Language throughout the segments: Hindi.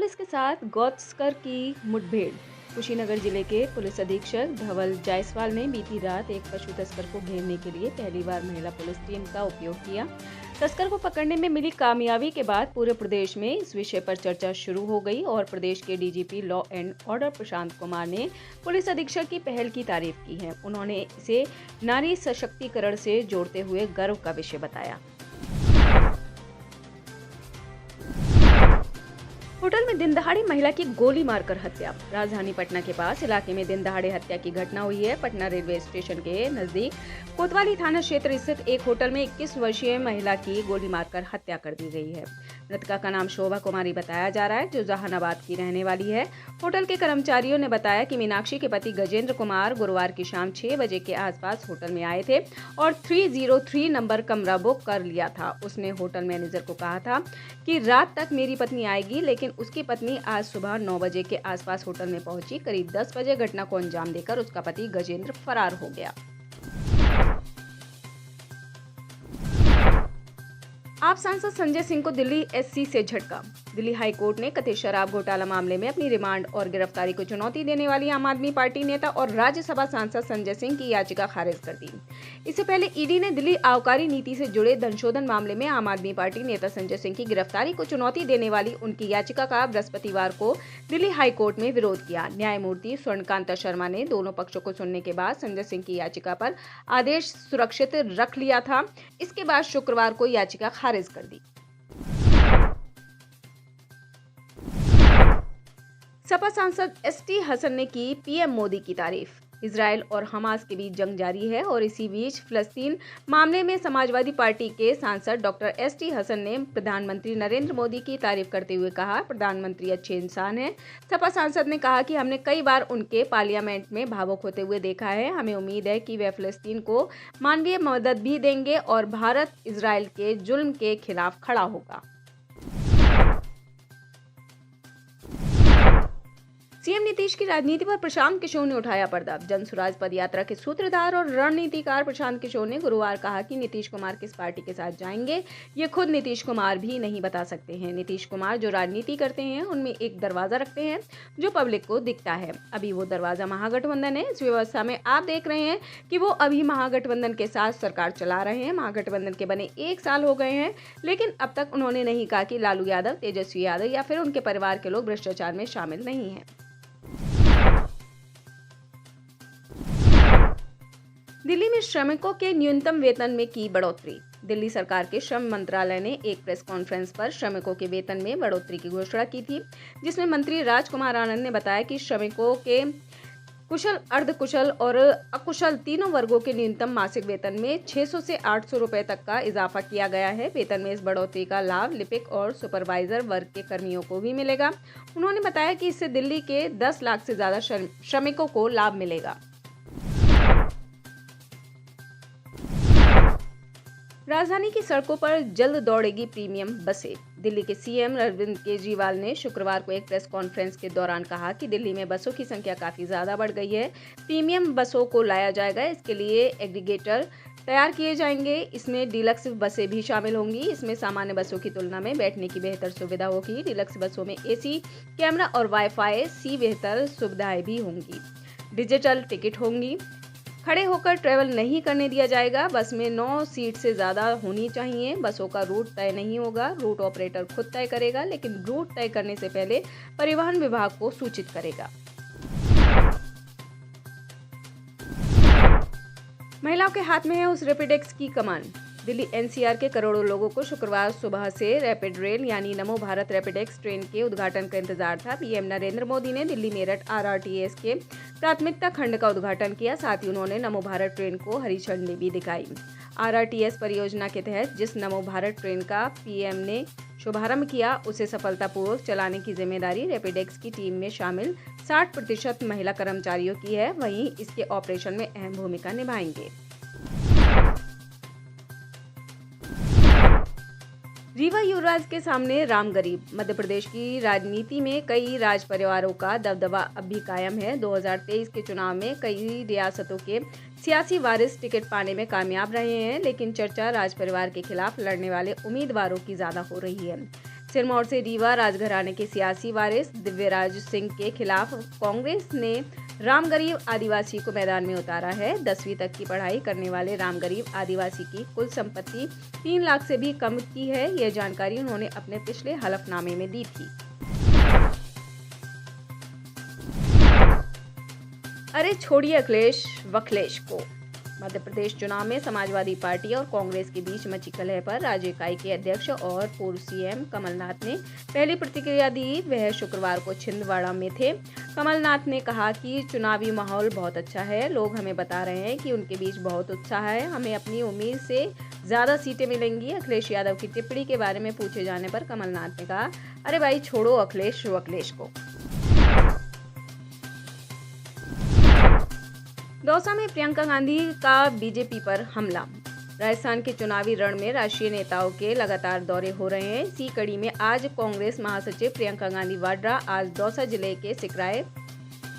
पुलिस के साथ गौतस्कर की मुठभेड़। कुशीनगर जिले के पुलिस अधीक्षक धवल जायसवाल ने बीती रात एक पशु तस्कर को घेरने के लिए पहली बार महिला पुलिस टीम का उपयोग किया। तस्कर को पकड़ने में मिली कामयाबी के बाद पूरे प्रदेश में इस विषय पर चर्चा शुरू हो गई और प्रदेश के DGP law and order Prashant Kumar ने पुलिस अधीक्षक की पहल की तारीफ की है। उन्होंने इसे नारी सशक्तिकरण से जोड़ते हुए गर्व का विषय बताया। होटल में दिन दहाड़े महिला की गोली मारकर हत्या। राजधानी पटना के पास इलाके में दिन दहाड़े हत्या की घटना हुई है। पटना रेलवे स्टेशन के नजदीक कोतवाली थाना क्षेत्र स्थित एक होटल में 21 वर्षीय महिला की गोली मारकर हत्या कर दी गई है। मृतका का नाम शोभा कुमारी बताया जा रहा है, जो जहानाबाद की रहने वाली है। होटल के कर्मचारियों ने बताया कि मीनाक्षी के पति गजेंद्र कुमार गुरुवार की शाम 6 बजे के आसपास होटल में आए थे और 303 नंबर कमरा बुक कर लिया था। उसने होटल मैनेजर को कहा था कि रात तक मेरी पत्नी आएगी, लेकिन उसकी पत्नी आज सुबह 9 बजे के आसपास होटल में पहुंची। करीब 10 बजे घटना को अंजाम देकर उसका पति गजेंद्र फरार हो गया। आप सांसद संजय सिंह को दिल्ली एससी से झटका। दिल्ली हाई कोर्ट ने कथित शराब घोटाला मामले में अपनी रिमांड और गिरफ्तारी को चुनौती देने वाली आम आदमी पार्टी नेता और राज्यसभा सांसद संजय सिंह की याचिका खारिज कर दी। इससे पहले ईडी ने दिल्ली आबकारी नीति से जुड़े धनशोधन मामले में आम आदमी पार्टी नेता संजय सिंह की गिरफ्तारी को चुनौती देने वाली उनकी याचिका का बृहस्पतिवार को दिल्ली हाई कोर्ट में विरोध किया। न्यायमूर्ति स्वर्णकांता शर्मा ने दोनों पक्षों को सुनने के बाद संजय सिंह की याचिका पर आदेश सुरक्षित रख लिया था। इसके बाद शुक्रवार को याचिका खारिज कर दी। सपा सांसद एसटी हसन ने की पीएम मोदी की तारीफ। इजरायल और हमास के बीच जंग जारी है और इसी बीच फिलिस्तीन मामले में समाजवादी पार्टी के सांसद डॉक्टर एसटी हसन ने प्रधानमंत्री नरेंद्र मोदी की तारीफ करते हुए कहा, प्रधानमंत्री अच्छे इंसान हैं। सपा सांसद ने कहा कि हमने कई बार उनके पार्लियामेंट में भावुक होते हुए देखा है। हमें उम्मीद है कि वे फिलिस्तीन को मानवीय मदद भी देंगे और भारत इजरायल के जुल्म के खिलाफ खड़ा होगा। सीएम नीतीश की राजनीति पर प्रशांत किशोर ने उठाया पर्दा। जन स्वराज पदयात्रा के सूत्रधार और रणनीतिकार प्रशांत किशोर ने गुरुवार कहा कि नीतीश कुमार किस पार्टी के साथ जाएंगे ये खुद नीतीश कुमार भी नहीं बता सकते हैं। नीतीश कुमार जो राजनीति करते हैं उनमें एक दरवाजा रखते हैं जो पब्लिक को दिखता है। अभी वो दरवाजा महागठबंधन है। इस व्यवस्था में आप देख रहे हैं कि वो अभी महागठबंधन के साथ सरकार चला रहे हैं। महागठबंधन के बने 1 साल हो गए हैं, लेकिन अब तक उन्होंने नहीं कहा कि लालू यादव, तेजस्वी यादव या फिर उनके परिवार के लोग भ्रष्टाचार में शामिल नहीं हैं। दिल्ली में श्रमिकों के न्यूनतम वेतन में की बढ़ोतरी। दिल्ली सरकार के श्रम मंत्रालय ने एक प्रेस कॉन्फ्रेंस पर श्रमिकों के वेतन में बढ़ोतरी की घोषणा की थी, जिसमें मंत्री राजकुमार आनंद ने बताया कि श्रमिकों के कुशल, अर्धकुशल और अकुशल तीनों वर्गों के न्यूनतम मासिक वेतन में 600 से 800 रुपए तक का इजाफा किया गया है। वेतन में इस बढ़ोतरी का लाभ लिपिक और सुपरवाइजर वर्ग के कर्मियों को भी मिलेगा। उन्होंने बताया कि इससे दिल्ली के 10 लाख से ज्यादा श्रमिकों को लाभ मिलेगा। राजधानी की सड़कों पर जल्द दौड़ेगी प्रीमियम बसें। दिल्ली के सीएम अरविंद केजरीवाल ने शुक्रवार को एक प्रेस कॉन्फ्रेंस के दौरान कहा कि दिल्ली में बसों की संख्या काफी ज्यादा बढ़ गई है। प्रीमियम बसों को लाया जाएगा। इसके लिए एग्रीगेटर तैयार किए जाएंगे। इसमें डीलक्स बसें भी शामिल होंगी। इसमें सामान्य बसों की तुलना में बैठने की बेहतर सुविधा होगी। डीलक्स बसों में एसी, कैमरा और वाईफाई सी बेहतर सुविधाएं भी होंगी। डिजिटल टिकट होंगी। खड़े होकर ट्रैवल नहीं करने दिया जाएगा। बस में 9 सीट से ज़्यादा होनी चाहिए। बसों का रूट तय नहीं होगा। रूट ऑपरेटर खुद तय करेगा, लेकिन रूट तय करने से पहले परिवहन विभाग को सूचित करेगा। महिलाओं के हाथ में है उस रैपिडेक्स की कमान। दिल्ली एनसीआर के करोड़ों लोगों को शुक्रवार सुबह से रैपिड रेल यानी नमो भारत रैपिडेक्स ट्रेन के उद्घाटन का इंतजार था। पीएम नरेंद्र मोदी ने दिल्ली मेरठ आरआरटीएस के प्राथमिकता खंड का उद्घाटन किया। साथ ही उन्होंने नमो भारत ट्रेन को हरी झंडी भी दिखाई। आरआरटीएस परियोजना के तहत जिस नमो भारत ट्रेन का पीएम ने शुभारंभ किया, उसे सफलतापूर्वक चलाने की जिम्मेदारी रैपिडेक्स की टीम में शामिल 60% महिला कर्मचारियों की है। वहीं इसके ऑपरेशन में अहम भूमिका निभाएंगे। रीवा युवराज के सामने राम गरीब। मध्य प्रदेश की राजनीति में कई राज परिवारों का दबदबा अब भी कायम है। 2023 के चुनाव में कई रियासतों के सियासी वारिस टिकट पाने में कामयाब रहे हैं, लेकिन चर्चा राज परिवार के खिलाफ लड़ने वाले उम्मीदवारों की ज्यादा हो रही है। सिरमौर से रीवा राजघराने के सियासी वारिस दिव्यराज सिंह के खिलाफ कांग्रेस ने रामगरीब आदिवासी को मैदान में उतारा है। 10वीं तक की पढ़ाई करने वाले रामगरीब आदिवासी की कुल संपत्ति 3 लाख से भी कम की है। यह जानकारी उन्होंने अपने पिछले हलफनामे में दी थी। अरे छोड़िए अखिलेश वखलेश को। मध्य प्रदेश चुनाव में समाजवादी पार्टी और कांग्रेस के बीच मची कलह पर राज्य इकाई के अध्यक्ष और पूर्व सीएम कमलनाथ ने पहली प्रतिक्रिया दी। वह शुक्रवार को छिंदवाड़ा में थे। कमलनाथ ने कहा कि चुनावी माहौल बहुत अच्छा है। लोग हमें बता रहे हैं कि उनके बीच बहुत उत्साह है। हमें अपनी उम्मीद से ज्यादा सीटें मिलेंगी। अखिलेश यादव की टिप्पणी के बारे में पूछे जाने पर कमलनाथ ने कहा, अरे भाई छोड़ो अखिलेश वखलेश को। दौसा में प्रियंका गांधी का बीजेपी पर हमला। राजस्थान के चुनावी रण में राष्ट्रीय नेताओं के लगातार दौरे हो रहे हैं। इसी कड़ी में आज कांग्रेस महासचिव प्रियंका गांधी वाड्रा आज दौसा जिले के सिकराय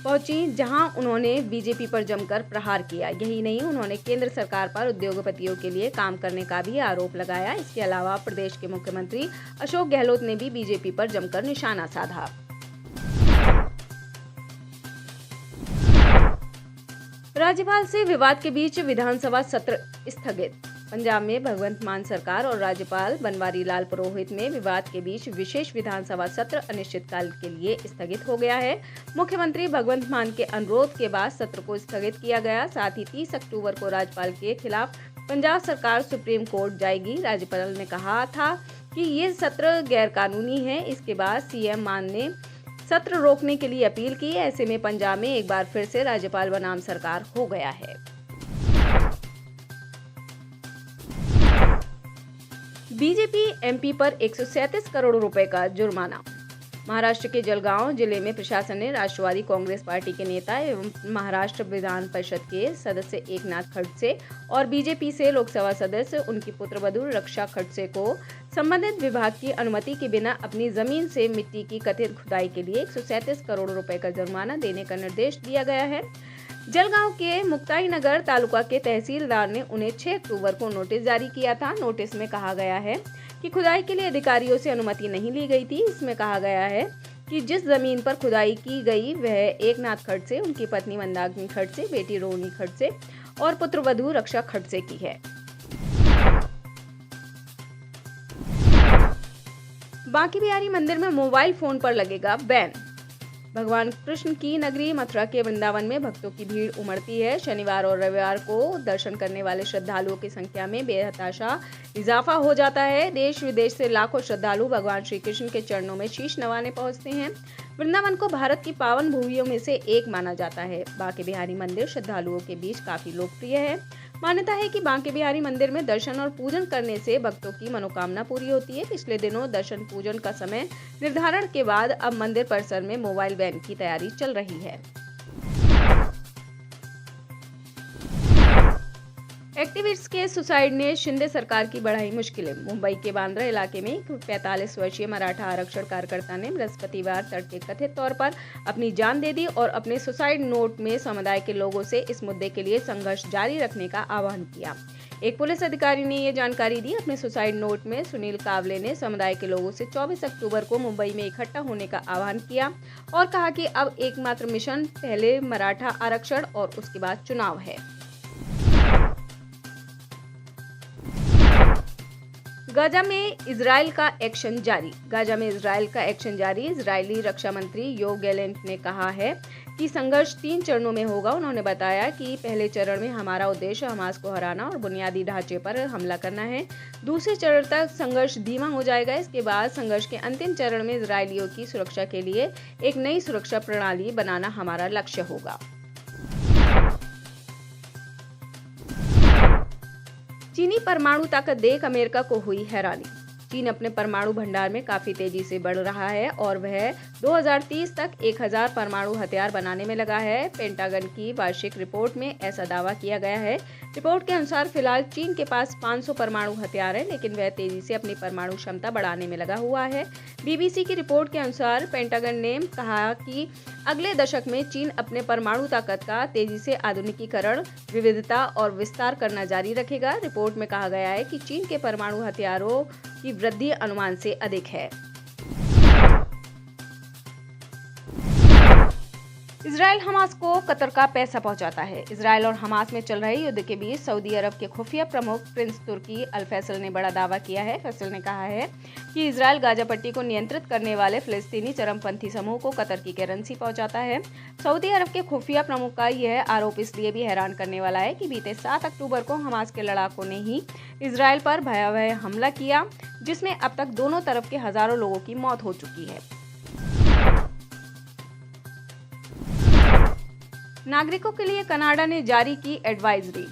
पहुंची, जहां उन्होंने बीजेपी पर जमकर प्रहार किया। यही नहीं, उन्होंने केंद्र सरकार पर उद्योगपतियों के लिए काम करने का भी आरोप लगाया। इसके अलावा प्रदेश के मुख्यमंत्री अशोक गहलोत ने भी बीजेपी पर जमकर निशाना साधा। राज्यपाल से विवाद के बीच विधानसभा सत्र स्थगित। पंजाब में भगवंत मान सरकार और राज्यपाल बनवारी लाल पुरोहित में विवाद के बीच विशेष विधानसभा सत्र अनिश्चितकाल के लिए स्थगित हो गया है। मुख्यमंत्री भगवंत मान के अनुरोध के बाद सत्र को स्थगित किया गया। साथ ही 30 अक्टूबर को राज्यपाल के खिलाफ पंजाब सरकार सुप्रीम कोर्ट जाएगी। राज्यपाल ने कहा था कि ये सत्र गैर कानूनी है। इसके बाद सीएम मान ने सत्र रोकने के लिए अपील की। ऐसे में पंजाब में एक बार फिर से राज्यपाल बनाम सरकार हो गया है। बीजेपी एमपी पर 137 करोड़ रुपए का जुर्माना। महाराष्ट्र के जलगांव जिले में प्रशासन ने राष्ट्रवादी कांग्रेस पार्टी के नेता एवं महाराष्ट्र विधान परिषद के सदस्य एकनाथ खड़से और बीजेपी से लोकसभा सदस्य उनकी पुत्रवधू रक्षा खड़से को संबंधित विभाग की अनुमति के बिना अपनी जमीन से मिट्टी की कथित खुदाई के लिए 137 करोड़ रुपए का जुर्माना देने का निर्देश दिया गया है। जलगांव के मुक्ताई नगर तालुका के तहसीलदार ने उन्हें 6 अक्टूबर को नोटिस जारी किया था। नोटिस में कहा गया है कि खुदाई के लिए अधिकारियों से अनुमति नहीं ली गई थी। इसमें कहा गया है कि जिस जमीन पर खुदाई की गई वह एकनाथ खड़से, उनकी पत्नी मंदाकिनी खड़से, बेटी रोहिणी खड़से और पुत्रवधू रक्षा खड़से की है। बांके बिहारी मंदिर में मोबाइल फोन पर लगेगा बैन। भगवान कृष्ण की नगरी मथुरा के वृंदावन में भक्तों की भीड़ उमड़ती है। शनिवार और रविवार को दर्शन करने वाले श्रद्धालुओं की संख्या में बेहताशा इजाफा हो जाता है। देश विदेश से लाखों श्रद्धालु भगवान श्री कृष्ण के चरणों में शीश नवाने पहुंचते हैं। वृंदावन को भारत की पावन भूमियों में से एक माना जाता है। बांके बिहारी मंदिर श्रद्धालुओं के बीच काफी लोकप्रिय है। मान्यता है कि बांके बिहारी मंदिर में दर्शन और पूजन करने से भक्तों की मनोकामना पूरी होती है। पिछले दिनों दर्शन पूजन का समय निर्धारण के बाद अब मंदिर परिसर में मोबाइल बैन की तैयारी चल रही है। एक्टिविस्ट के सुसाइड ने शिंदे सरकार की बढ़ाई मुश्किलें। मुंबई के बांद्रा इलाके में एक 45 वर्षीय मराठा आरक्षण कार्यकर्ता ने बृहस्पतिवार तड़के कथित तौर पर अपनी जान दे दी और अपने सुसाइड नोट में समुदाय के लोगों से इस मुद्दे के लिए संघर्ष जारी रखने का आह्वान किया। एक पुलिस अधिकारी ने ये जानकारी दी। अपने सुसाइड नोट में सुनील कावले ने समुदाय के लोगों से 24 अक्टूबर को मुंबई में इकट्ठा होने का आह्वान किया और कहा कि अब एकमात्र मिशन पहले मराठा आरक्षण और उसके बाद चुनाव है। गाजा में इजराइल का एक्शन जारी। गाजा में इजराइल का एक्शन जारी। इजरायली रक्षा मंत्री योव गैलेंट ने कहा है कि संघर्ष 3 चरणों में होगा। उन्होंने बताया कि पहले चरण में हमारा उद्देश्य हमास को हराना और बुनियादी ढांचे पर हमला करना है। दूसरे चरण तक संघर्ष धीमा हो जाएगा। इसके बाद संघर्ष के अंतिम चरण में इजरायलियों की सुरक्षा के लिए एक नई सुरक्षा प्रणाली बनाना हमारा लक्ष्य होगा। चीनी परमाणु ताकत देख अमेरिका को हुई हैरानी। चीन अपने परमाणु भंडार में काफी तेजी से बढ़ रहा है और वह 2030 तक 1000 परमाणु हथियार बनाने में लगा है। पेंटागन की वार्षिक रिपोर्ट में ऐसा दावा किया गया है। रिपोर्ट के अनुसार फिलहाल चीन के पास 500 परमाणु हथियार है, लेकिन वह तेजी से अपनी परमाणु क्षमता बढ़ाने में लगा हुआ है। बीबीसी की रिपोर्ट के अनुसार पेंटागन ने कहा कि अगले दशक में चीन अपने परमाणु ताकत का तेजी से आधुनिकीकरण, विविधता और विस्तार करना जारी रखेगा। रिपोर्ट में कहा गया है कि चीन के परमाणु हथियारों की वृद्धि अनुमान से अधिक है। इजराइल हमास को कतर का पैसा पहुंचाता है। इजराइल और हमास में चल रहे युद्ध के बीच सऊदी अरब के खुफिया प्रमुख प्रिंस तुर्की अल फैसल ने बड़ा दावा किया है। फैसल ने कहा है कि इजराइल गाजा पट्टी को नियंत्रित करने वाले फिलिस्तीनी चरमपंथी समूह को कतर की करेंसी पहुंचाता है। सऊदी अरब के खुफिया प्रमुख का यह आरोप इसलिए भी हैरान करने वाला है कि बीते 7 अक्टूबर को हमास के लड़ाकों ने ही इजराइल पर भयावह हमला किया, जिसमें अब तक दोनों तरफ के हजारों लोगों की मौत हो चुकी है। नागरिकों के लिए कनाडा ने जारी की एडवाइजरी।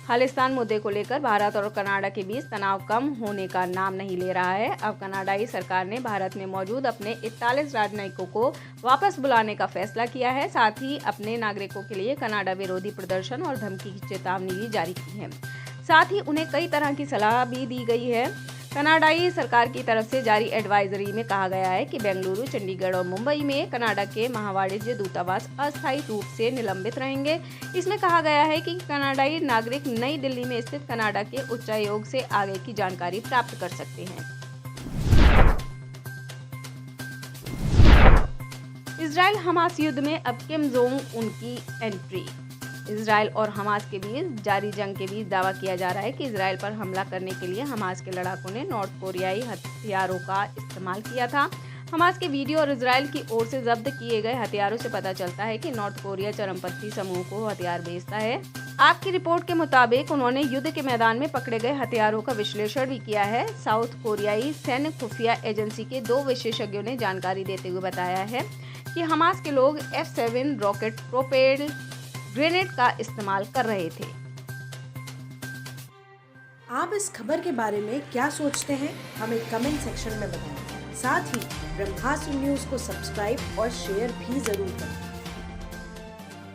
खालिस्तान मुद्दे को लेकर भारत और कनाडा के बीच तनाव कम होने का नाम नहीं ले रहा है। अब कनाडाई सरकार ने भारत में मौजूद अपने 41 राजनयिकों को वापस बुलाने का फैसला किया है। साथ ही अपने नागरिकों के लिए कनाडा विरोधी प्रदर्शन और धमकी की चेतावनी भी जारी की है। साथ ही उन्हें कई तरह की सलाह भी दी गई है। कनाडाई सरकार की तरफ से जारी एडवाइजरी में कहा गया है कि बेंगलुरु, चंडीगढ़ और मुंबई में कनाडा के महावाणिज्य दूतावास अस्थायी रूप से निलंबित रहेंगे। इसमें कहा गया है कि कनाडाई नागरिक नई दिल्ली में स्थित कनाडा के उच्चायोग से आगे की जानकारी प्राप्त कर सकते हैं। इजराइल हमास युद्ध में अब किम जोंग उन की एंट्री। इजराइल और हमास के बीच जारी जंग के बीच दावा किया जा रहा है कि इजराइल पर हमला करने के लिए हमास के लड़ाकों ने नॉर्थ कोरियाई हथियारों का इस्तेमाल किया था। हमास के वीडियो और इजराइल की ओर से जब्त किए गए हथियारों से पता चलता है कि नॉर्थ कोरिया चरमपंथी समूह को हथियार बेचता है। आपकी रिपोर्ट के मुताबिक उन्होंने युद्ध के मैदान में पकड़े गए हथियारों का विश्लेषण भी किया है। साउथ कोरियाई सैन्य खुफिया एजेंसी के 2 विशेषज्ञों ने जानकारी देते हुए बताया है कि हमास के लोग F7 रॉकेट प्रोपेल्ड ग्रेनेड का इस्तेमाल कर रहे थे। आप इस खबर के बारे में क्या सोचते हैं, हमें कमेंट सेक्शन में बताएं। साथ ही ब्रह्मास्त्र न्यूज को सब्सक्राइब और शेयर भी जरूर करें।